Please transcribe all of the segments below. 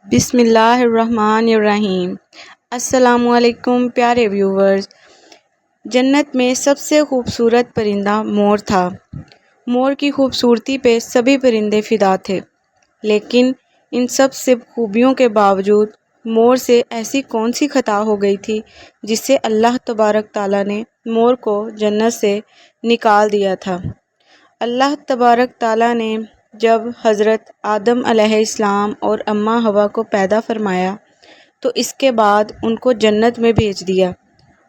بسم اللہ الرحمن الرحیم۔ السلام علیکم پیارے ویورز۔ جنت میں سب سے خوبصورت پرندہ مور تھا۔ مور کی خوبصورتی پہ سبھی پرندے فدا تھے، لیکن ان سب خوبیوں کے باوجود مور سے ایسی کون سی خطا ہو گئی تھی جس سے اللہ تبارک تعالیٰ نے مور کو جنت سے نکال دیا تھا۔ اللہ تبارک تعالیٰ نے جب حضرت آدم علیہ السلام اور اماں حوا کو پیدا فرمایا تو اس کے بعد ان کو جنت میں بھیج دیا۔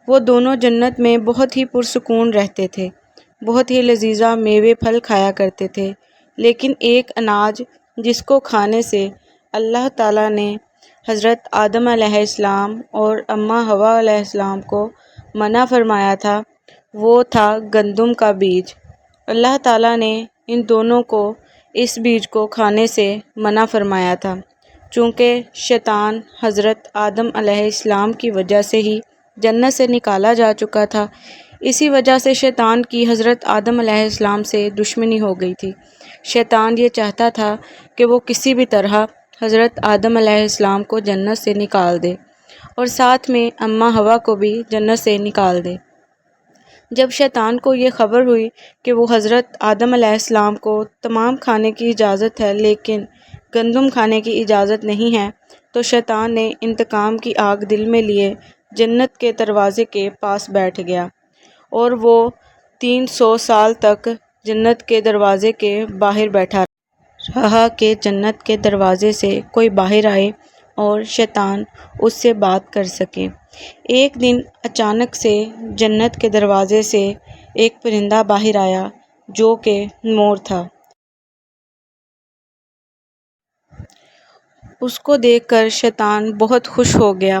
وہ دونوں جنت میں بہت ہی پرسکون رہتے تھے، بہت ہی لذیذہ میوے پھل کھایا کرتے تھے، لیکن ایک اناج جس کو کھانے سے اللہ تعالیٰ نے حضرت آدم علیہ السلام اور اماں حوا علیہ السلام کو منع فرمایا تھا، وہ تھا گندم کا بیج۔ اللہ تعالیٰ نے ان دونوں کو اس بیج کو کھانے سے منع فرمایا تھا، چونکہ شیطان حضرت آدم علیہ السلام کی وجہ سے ہی جنت سے نکالا جا چکا تھا۔ اسی وجہ سے شیطان کی حضرت آدم علیہ السلام سے دشمنی ہو گئی تھی۔ شیطان یہ چاہتا تھا کہ وہ کسی بھی طرح حضرت آدم علیہ السلام کو جنت سے نکال دے اور ساتھ میں اماں حوا کو بھی جنت سے نکال دے۔ جب شیطان کو یہ خبر ہوئی کہ وہ حضرت آدم علیہ السلام کو تمام کھانے کی اجازت ہے لیکن گندم کھانے کی اجازت نہیں ہے، تو شیطان نے انتقام کی آگ دل میں لیے جنت کے دروازے کے پاس بیٹھ گیا اور وہ 300 سال تک جنت کے دروازے کے باہر بیٹھا رہا کہ جنت کے دروازے سے کوئی باہر آئے اور شیطان اس سے بات کر سکے۔ ایک دن اچانک سے جنت کے دروازے سے ایک پرندہ باہر آیا جو کہ مور تھا۔ اس کو دیکھ کر شیطان بہت خوش ہو گیا۔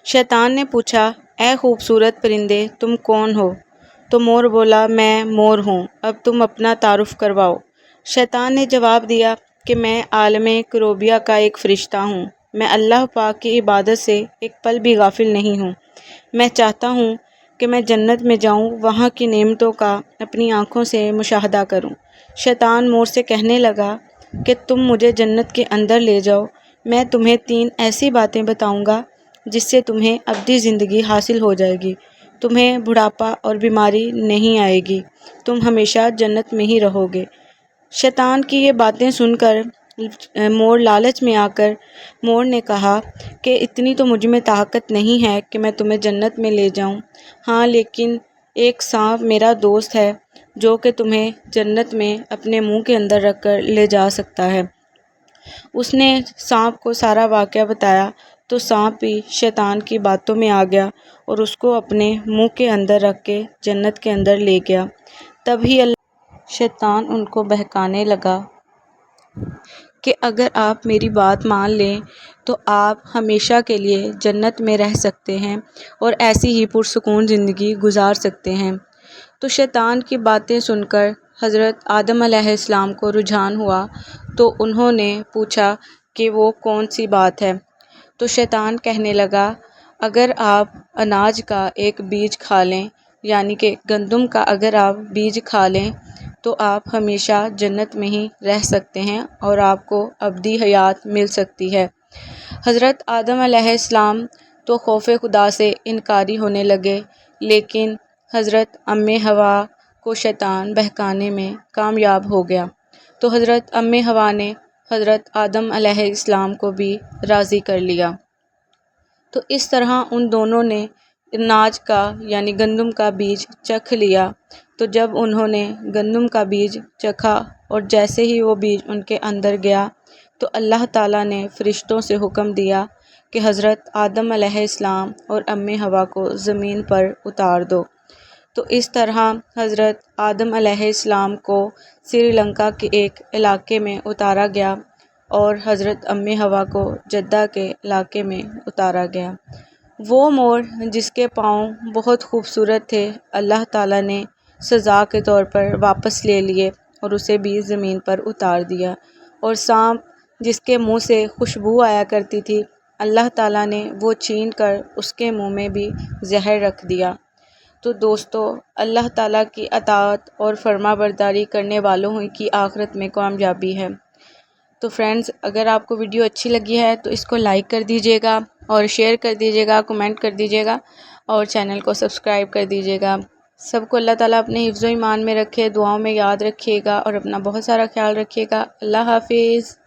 شیطان نے پوچھا، اے خوبصورت پرندے، تم کون ہو؟ تو مور بولا، میں مور ہوں، اب تم اپنا تعارف کرواؤ۔ شیطان نے جواب دیا کہ میں عالم کروبیہ کا ایک فرشتہ ہوں، میں اللہ پاک کی عبادت سے ایک پل بھی غافل نہیں ہوں۔ میں چاہتا ہوں کہ میں جنت میں جاؤں، وہاں کی نعمتوں کا اپنی آنکھوں سے مشاہدہ کروں۔ شیطان مور سے کہنے لگا کہ تم مجھے جنت کے اندر لے جاؤ، میں تمہیں 3 ایسی باتیں بتاؤں گا جس سے تمہیں ابدی زندگی حاصل ہو جائے گی، تمہیں بڑھاپا اور بیماری نہیں آئے گی، تم ہمیشہ جنت میں ہی رہو گے۔ شیطان کی یہ باتیں سن کر مور لالچ میں آ کر مور نے کہا کہ اتنی تو مجھ میں طاقت نہیں ہے کہ میں تمہیں جنت میں لے جاؤں، ہاں لیکن ایک سانپ میرا دوست ہے جو کہ تمہیں جنت میں اپنے منہ کے اندر رکھ کر لے جا سکتا ہے۔ اس نے سانپ کو سارا واقعہ بتایا تو سانپ بھی شیطان کی باتوں میں آ گیا اور اس کو اپنے منہ کے اندر رکھ کے جنت کے اندر لے گیا۔ تبھی شیطان ان کو بہکانے لگا کہ اگر آپ میری بات مان لیں تو آپ ہمیشہ کے لیے جنت میں رہ سکتے ہیں اور ایسی ہی پرسکون زندگی گزار سکتے ہیں۔ تو شیطان کی باتیں سن کر حضرت آدم علیہ السلام کو رجحان ہوا تو انہوں نے پوچھا کہ وہ کون سی بات ہے۔ تو شیطان کہنے لگا، اگر آپ اناج کا ایک بیج کھا لیں، یعنی کہ گندم کا اگر آپ بیج کھا لیں تو آپ ہمیشہ جنت میں ہی رہ سکتے ہیں اور آپ کو ابدی حیات مل سکتی ہے۔ حضرت آدم علیہ السلام تو خوف خدا سے انکاری ہونے لگے، لیکن حضرت امّ حوا کو شیطان بہکانے میں کامیاب ہو گیا، تو حضرت امّ حوا نے حضرت آدم علیہ السلام کو بھی راضی کر لیا۔ تو اس طرح ان دونوں نے اناج کا یعنی گندم کا بیج چکھ لیا۔ تو جب انہوں نے گندم کا بیج چکھا اور جیسے ہی وہ بیج ان کے اندر گیا تو اللہ تعالیٰ نے فرشتوں سے حکم دیا کہ حضرت آدم علیہ السلام اور امّ حوا کو زمین پر اتار دو۔ تو اس طرح حضرت آدم علیہ السلام کو سری لنکا کے ایک علاقے میں اتارا گیا اور حضرت امّ حوا کو جدہ کے علاقے میں اتارا گیا۔ وہ مور جس کے پاؤں بہت خوبصورت تھے، اللہ تعالیٰ نے سزا کے طور پر واپس لے لیے اور اسے بھی زمین پر اتار دیا، اور سانپ جس کے منہ سے خوشبو آیا کرتی تھی، اللہ تعالیٰ نے وہ چھین کر اس کے منہ میں بھی زہر رکھ دیا۔ تو دوستو، اللہ تعالیٰ کی اطاعت اور فرما برداری کرنے والوں کی آخرت میں کامیابی ہے۔ تو تو فرینڈز اگر آپ کو ویڈیو اچھی لگی ہے تو اس کو لائک کر دیجیے گا اور شیئر کر دیجیے گا، کمنٹ کر دیجیے گا اور چینل کو سبسکرائب کر دیجیے گا۔ سب کو اللہ تعالیٰ اپنے حفظ و ایمان میں رکھے، دعاؤں میں یاد رکھیے گا اور اپنا بہت سارا خیال رکھیے گا۔ اللہ حافظ۔